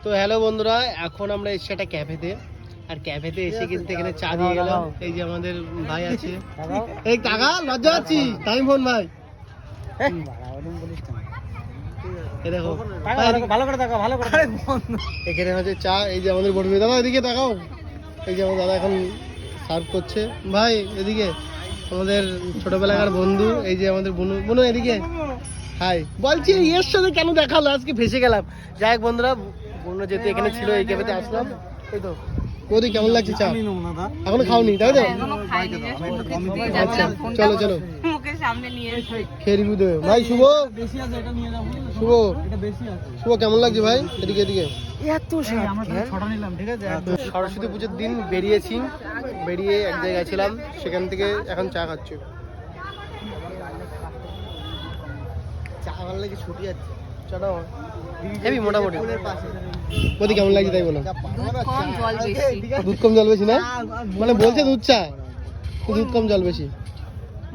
তো হ্যালো বন্ধুরা, এখন আমরা এসেছি একটা ক্যাফেতে। আর ক্যাফেতে এসে কিন্তু এখানে চা দিয়ে গেলাম। এই যে আমাদের ভাই আছে, এই কাকা লজ্জা পাচ্ছি টাইম ফোন ভাই। দেখো ভালো করে দেখো, ভালো করে এখানে হচ্ছে চা। এই যে আমাদের বড় দাদা, এদিকে দেখাও। এই যে আমার দাদা এখন সার্ভ করছে। ভাই এদিকে আমাদের ছোটবেলাকার বন্ধু, এই যে আমাদের বনু। বনু এদিকে হাই বলছি, এর সাথে কেন দেখালো, আজকে ফেসে গেলাম। যাই হোক বন্ধুরা, বনু যেহেতু এখানে ছিল, এই ক্যাফেতে আসলাম। এই তো ওদি কেমন লাগছে চা? এখনো খাওনি তাই তো? আচ্ছা চলো চলো খেয়ে রিভিউ দেবে ভাই। শুভ শুভ শুভ কেমন লাগছে ভাই? এদিকে এদিকে সরস্বতী পুজোর দিন বেরিয়েছি, বেরিয়ে এক জায়গায় ছিলাম, সেখান থেকে এখন চা খাচ্ছি। চা ভালো লাগে, ছুটি যাচ্ছে চাটা হেবি মোটামুটি। ওদি কেমন লাগছে তাই বলো? দুধ কম জল বেশি না, মানে বলছে দুধ চা, দুধ কম জল বেশি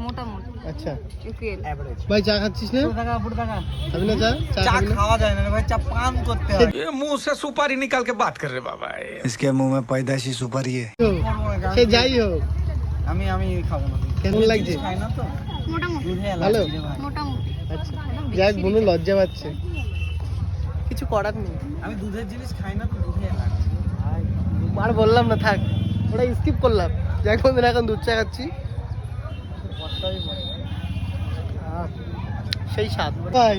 মোটামুটি। আচ্ছা ভাই চা খাচ্ছিস না? খাবি না চা? চা খাওয়া যায় না ভাই, চা পান করতে হয়। ये मुंह से सुपारी निकाल के बात कर रहे बाबा, इसके मुंह में पैदाइशी सुपारी है। সে যাই হোক, আমি খাবো না। কেমন লাগছে? খাই না তো মোটামুটি ভালো। মোটামুটি। আচ্ছা যাই হোক, বোন লজ্জা পাচ্ছে, কিছু করার নেই। আমি দুধের জিনিস খাই না তো, দুধে লাগছে। আর বললাম না, থাক ওটা স্কিপ করলাম। যাই হোক বন্ধুরা, এখন দুধ চা খাচ্ছি। সেই স্বাদ ভাই,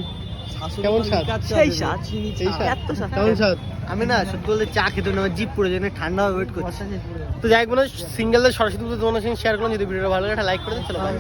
কেমন স্বাদ? সেই স্বাদ, এই স্বাদ কেমন স্বাদ? আমি না সত্যি বলতে চা খেতে না, আমার জিভ পড়ে যায়, ঠান্ডা হয়ে ওয়েট করছি। তো যাই হোক বন্ধুরা, সিঙ্গেলদের সরস্বতী পুজো তোমার সঙ্গে শেয়ার করলাম। যদি ভিডিওটা ভালো লাগে একটা লাইক করে দিন। চলো ভাই।